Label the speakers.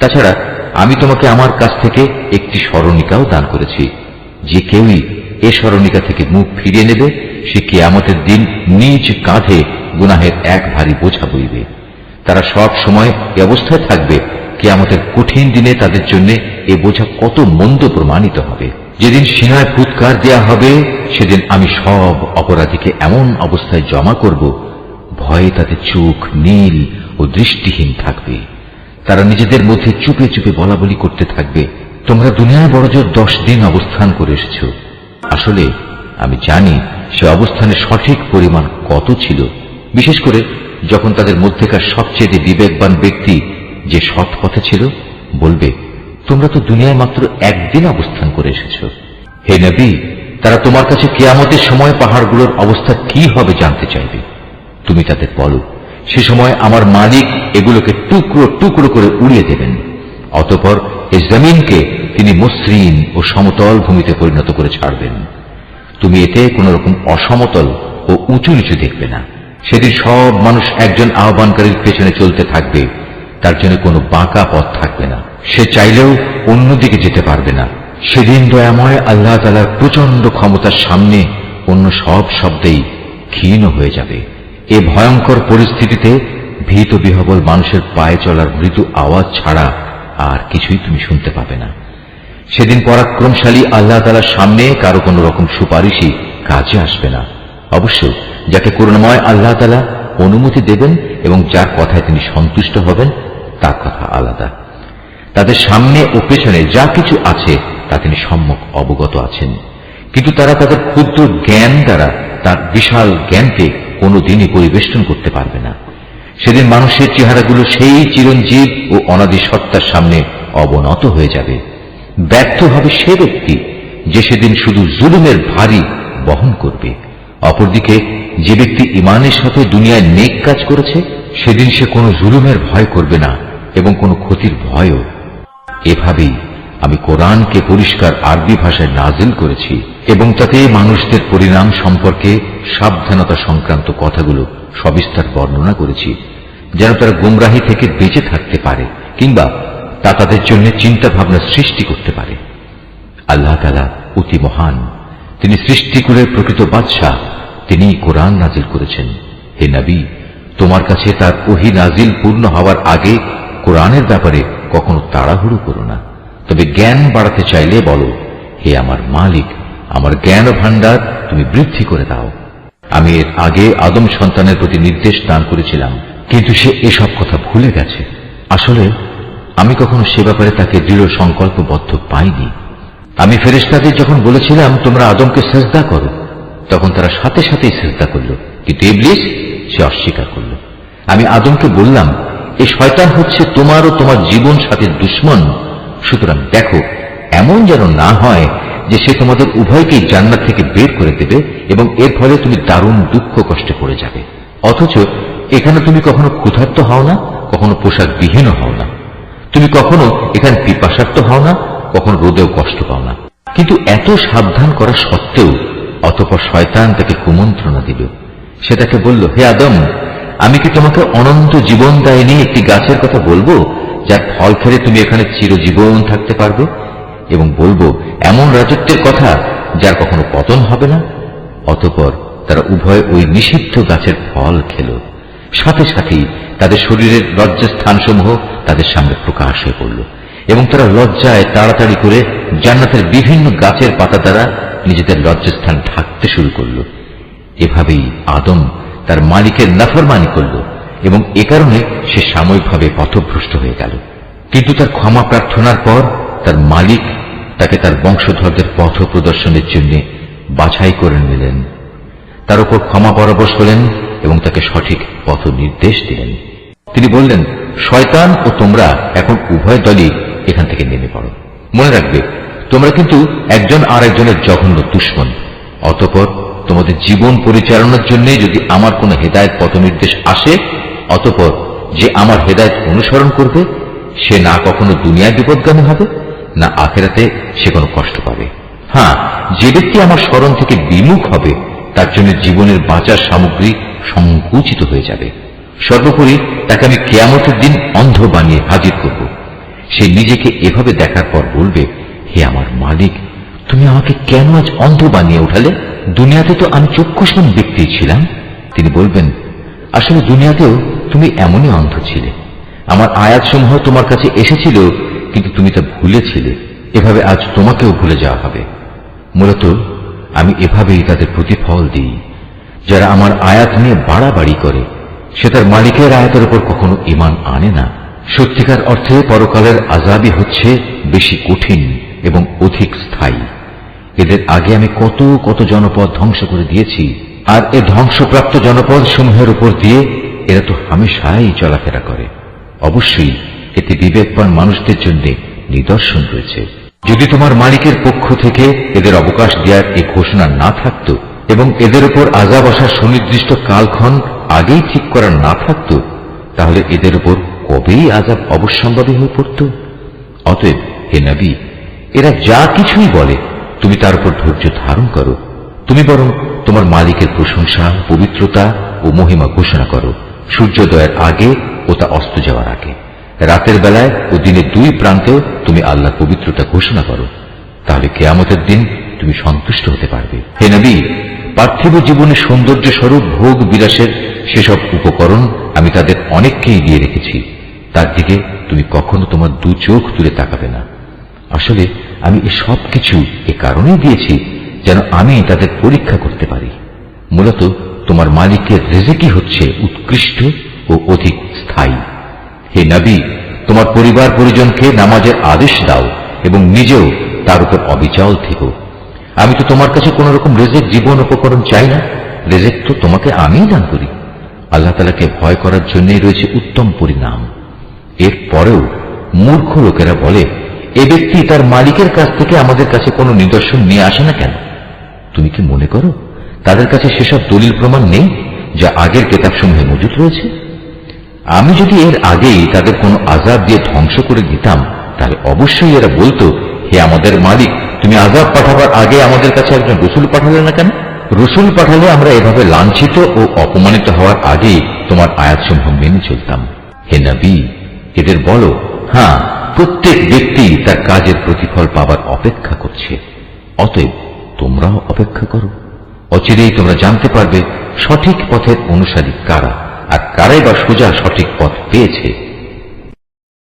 Speaker 1: তাছাড়া আমি তোমাকে আমার কাছ থেকে একটি স্মরণিকাও দান করেছি। যে কেউই এ স্মরণিকা থেকে মুখ ফিরিয়ে নেবে সে কিয়ামতের দিন নিজ কাঁধে গুনাহের এক ভারী বোঝা বইবে। তারা সব সময় এ অবস্থায় থাকবে কিয়ামতের কঠিন দিনে তাদের জন্য এ বোঝা কত মন্দ প্রমাণিত হবে। যেদিন সিনায় ফুৎকার দেয়া হবে সেদিন আমি সব অপরাধীকে এমন অবস্থায় জমা করব, ভয়ে তাদের চোখ নীল ও দৃষ্টিহীন থাকবে। তারা নিজেদের মধ্যে চুপে চুপে বলা বলি করতে থাকবে, তোমরা দুনিয়ায় বড়জোর 10 দিন অবস্থান করে এসেছ। আসলে আমি জানি সে অবস্থানের সঠিক পরিমাণ কত ছিল, বিশেষ করে যখন তাদের মধ্যেকার সবচেয়ে বিবেকবান ব্যক্তি যে সৎ পথে ছিল বলবে, তোমরা তো দুনিয়ায় মাত্র 1 দিন অবস্থান করে এসেছ। হে নবী, তারা তোমার কাছে কিয়ামতের সময় পাহাড়গুলোর অবস্থা কি হবে জানতে চাইবে। তুমি তাদের বলো, সে সময় আমার মালিক এগুলোকে টুকরো টুকরো করে উড়িয়ে দেবেন। অতঃপর এই জমিনকে তিনি মসৃণ ও সমতল ভূমিতে পরিণত করে ছাড়বেন। তুমি এতে কোন রকম অসমতল ও উঁচু নিচু দেখবে না। সেদিন সব মানুষ একজন আহ্বানকারীর পেছনে চলতে থাকবে, তার জন্য কোনো বাঁকা পথ থাকবে না। সে চাইলেও অন্যদিকে যেতে পারবে না। সেদিন দয়াময় আল্লাহ তাআলার প্রচন্ড ক্ষমতার সামনে অন্য সব শব্দেই ক্ষীণ হয়ে যাবে। এ ভয়ঙ্কর পরিস্থিতিতে ভীত বিহবল মানুষের পায়ে চলার মৃদু আওয়াজ ছাড়া আর কিছুই তুমি শুনতে পাবে না। সেদিন পরাক্রমশালী আল্লাহ তাআলার সামনে কারো কোন রকম সুপারিশই কাজে আসবে না। অবশ্য যাকে করুণাময় আল্লাহ তাআলা অনুমতি দেবেন এবং যার কথায় তিনি সন্তুষ্ট হবেন তার কথা আলাদা। তাদের সামনে ও পেছনে যা কিছু আছে তা তিনি সম্যক অবগত আছেন, কিন্তু তারা তাদের ক্ষুদ্র জ্ঞান দ্বারা তার বিশাল জ্ঞানকে কোনোদিনই পরিবেষ্টন করতে পারবে না। সেদিন মানুষের চেহারাগুলো সেই চিরঞ্জীব ও অনাদি সত্তার সামনে অবনত হয়ে যাবে। ব্যর্থ হবে সে ব্যক্তি যে সেদিন শুধু জুলুমের ভারী বহন করবে। অপরদিকে যে ব্যক্তি ঈমানের সাথে দুনিয়ায় নেক কাজ করেছে সেদিন সে কোনো জুলুমের ভয় করবে না এবং কোনো ক্ষতির ভয়ও। এভাবেই আমি কোরআনকে পরিষ্কার আরবি ভাষায় নাজিল করেছি এবং তাতে মানুষদের পরিণাম সম্পর্কে সাবধানতা সংক্রান্ত কথাগুলো সবিস্তার বর্ণনা করেছি, যেন তারা গুমরাহি থেকে বেঁচে থাকতে পারে কিংবা তা তাদের জন্য চিন্তা ভাবনা সৃষ্টি করতে পারে। আল্লাহ তাআলা অতি মহান, তিনি সৃষ্টিকুলের প্রকৃত বাদশাহ, তিনি কোরআন নাজিল করেছেন। হে নবী, তোমার কাছে তার ওহী নাজিল পূর্ণ হওয়ার আগে কোরআনের ব্যাপারে কখনো তাড়াহুড়ো করো না। তবে জ্ঞান বাড়াতে চাইলে বলো, হে আমার মালিক, আমার জ্ঞান ভান্ডার তুমি বৃদ্ধি করে দাও। আমি এর আগে আদম সন্তানের প্রতি নির্দেশ দান করেছিলাম, কিন্তু সে এসব কথা ভুলে গেছে। আসলে আমি কখনো সে ব্যাপারে তাকে দৃঢ় সংকল্পবদ্ধ পাইনি। আমি ফেরেশতাদের যখন বলেছিলাম তোমরা আদমকে সিজদা করো, তখন তারা সাথে সাথেই সিজদা করল, কিন্তু ইবলিস সে অস্বীকার করল। আমি আদমকে বললাম, এই শয়তান হচ্ছে তোমার ও তোমার জীবন সাথীর দুশমন, সুতরাং দেখো এমন যেন না হয় যে সে তোমাদের উভয়কেই জান্নাত থেকে বের করে দেবে এবং এর ফলে তুমি দারুণ দুঃখ কষ্টে পড়ে যাবে। অথচ এখানে তুমি কখনো ক্ষুধার্ত হও না, কখনো পোশাক বিহীন হও না। তুমি কখনো এখানে পিপাসার্ত হও না, কখনো রোদেও কষ্ট পাও না। কিন্তু এত সাবধান করা সত্ত্বেও অতঃপর শয়তান তাকে কুমন্ত্রণা দিল। সে তাকে বলল, হে আদম, আমি কি তোমাকে অনন্ত জীবন দায়নি একটি গাছের কথা বলবো যার ফল খেলে তুমি এখানে চিরজীবন থাকতে পারবে, এবং বলবো এমন রাজত্বের কথা যার কখনো পতন হবে না। অতঃপর তারা উভয় ওই নিষিদ্ধ গাছের ফল খেল। সাথে সাথেই তাদের শরীরের লজ্জাস্থানসমূহ তাদের সামনে প্রকাশ হয়ে পড়ল এবং তারা লজ্জায় তাড়াতাড়ি করে জান্নাতের বিভিন্ন গাছের পাতা দ্বারা নিজেদের লজ্জাস্থান ঢাকতে শুরু করল। এভাবেই আদম তার মালিকের নাফরমানি করল এবং এ কারণে সে সাময়িকভাবে পথভ্রষ্ট হয়ে গেল। কিন্তু তার ক্ষমা প্রার্থনার পর তার মালিক তাকে তার বংশধরদের পথ প্রদর্শনের জন্য বাছাই করে নিলেন, তার উপর ক্ষমা পরবশ হলেন এবং তাকে সঠিক পথ নির্দেশ দিলেন। তিনি বললেন, শয়তান ও তোমরা এখন উভয় দলই এখান থেকে নেমে পড়ো। মনে রাখবে, তোমরা কিন্তু একজন আর একজনের জঘন্য দুশমন। অতঃপর তোমাদের জীবন পরিচালনার জন্য যদি আমার কোনো হেদায়েত পথ নির্দেশ আসে, অতঃপর যে আমার হেদায়েত অনুসরণ করবে সে না কখনো দুনিয়ায় বিপদগামী হবে, না আখিরাতে সে কোনো কষ্ট পাবে। হ্যাঁ, যে ব্যক্তি আমার স্মরণ থেকে বিমুখ হবে তার জন্য জীবনের বাঁচার সামগ্রী সংকুচিত হয়ে যাবে। সর্বোপরি তাকে আমি কিয়ামতের দিন অন্ধ বানিয়ে হাজির করব। সে নিজেকে এভাবে দেখার পর বলবে, হে আমার মালিক, তুমি আমাকে কেন আজ অন্ধ বানিয়ে উঠালে? দুনিয়াতে তো আমি চক্ষুষ্মান ব্যক্তি ছিলাম। তিনি বলবেন, আসলে দুনিয়াতেও তুমি এমনই অন্ধ ছিলে। আমার আয়াতসমূহ তোমার কাছে এসেছিল, কিন্তু তুমি তা ভুলেছিলে। এভাবে আজ তোমাকেও ভুলে যাওয়া হবে। মূলত আমি এভাবেই তাদের প্রতিফল দিই। যারা আমার আয়াত নিয়ে বাড়াবাড়ি করে, সে তার মালিকের আয়াতের উপর কখনো ঈমান আনে না। সত্যিকার অর্থে পরকালের আযাবই হচ্ছে বেশি কঠিন এবং অধিক স্থায়ী। এদের আগে আমি কত কত জনপদ ধ্বংস করে দিয়েছি, আর এ ধ্বংসপ্রাপ্ত জনপদ সমূহের উপর দিয়ে এরা তো হামেশাই চলাফেরা করে। অবশ্যই এতে বিবেকবান মানুষদের জন্য নিদর্শন রয়েছে। যদি তোমার মালিকের পক্ষ থেকে এদের অবকাশ দেওয়ার এই ঘোষণা না থাকত এবং এদের উপর আযাব আসার সুনির্দিষ্ট কালক্ষণ আগেই ঠিক করা না থাকত, তাহলে এদের উপর কবেই আযাব অবশ্যম্ভাবী হয়ে পড়ত। অতএব হে নবী, এরা যা কিছুই বলে তুমি তার উপর ধৈর্য ধারণ করো। তুমি বরং তোমার মালিকের প্রশংসা, পবিত্রতা ও মহিমা ঘোষণা করো, সূর্যোদয়ের আগে ও তা অস্ত যাওয়ার আগে। রাতের বেলায় ও দিনের দুই প্রান্তেও তুমি আল্লাহর পবিত্রতা ঘোষণা করো। তাহলে কিয়ামতের দিন তুমি সন্তুষ্ট হতে পারবে। হে নবী, পার্থিব জীবনের সৌন্দর্য স্বরূপ ভোগ বিলাসের সেসব উপকরণ আমি তাদের অনেককেই দিয়ে রেখেছি। তার দিকে তুমি কখনো তোমার দু চোখ তুলে তাকাবে না। আসলে আমি এসব কিছু এ কারণেই দিয়েছি যেন আমি তাদের পরীক্ষা করতে পারি। মূলত তোমার মালিকের রিজিকই হচ্ছে উৎকৃষ্ট ও অধিক স্থায়ী। হে নবী, তোমার পরিবার পরিজনকে নামাজের আদেশ দাও এবং নিজেও তার উপর অবিচল থেকো। আমি তো তোমার কাছে কোন রকম রিজিক জীবন উপকরণ চাই না। রিজিক তো তোমাকে আমিই দান করি। আল্লাহ তাআলাকে ভয় করার জন্যই রয়েছে উত্তম পরিণাম। এর পরেও মূর্খ লোকেরা বলে, এ ব্যক্তি তার মালিকের কাছ থেকে আমাদের কাছে কোনো নিদর্শন নিয়ে আসে না কেন? তুমি কি মনে করো তাদের কাছে সেসব দলিল প্রমাণ নেই যা আগের কিতাবসমূহে মজুদ রয়েছে? আমি যদি এর আগেই তাদের কোনো আযাব দিয়ে ধ্বংস করে দিতাম, তাহলে অবশ্যই এরা বলতো, হে আমাদের মালিক, তুমি আযাব পাঠাবার আগে আমাদের কাছে একজন রসুল পাঠালে না কেন? রসুল পাঠালে আমরা এভাবে লাঞ্ছিত ও অপমানিত হওয়ার আগেই তোমার আয়াতসমূহ মেনে চলতাম। হে নবী, এদের বলো, হ্যাঁ, প্রত্যেক ব্যক্তি তার কাজের প্রতিফল পাবার অপেক্ষা করছে। অতএব তোমরাও অপেক্ষা করো। অচিরেই তোমরা জানতে পারবে সঠিক পথের অনুসারী কারা, আর কারাই বা সোজা সঠিক পথ পেয়েছে।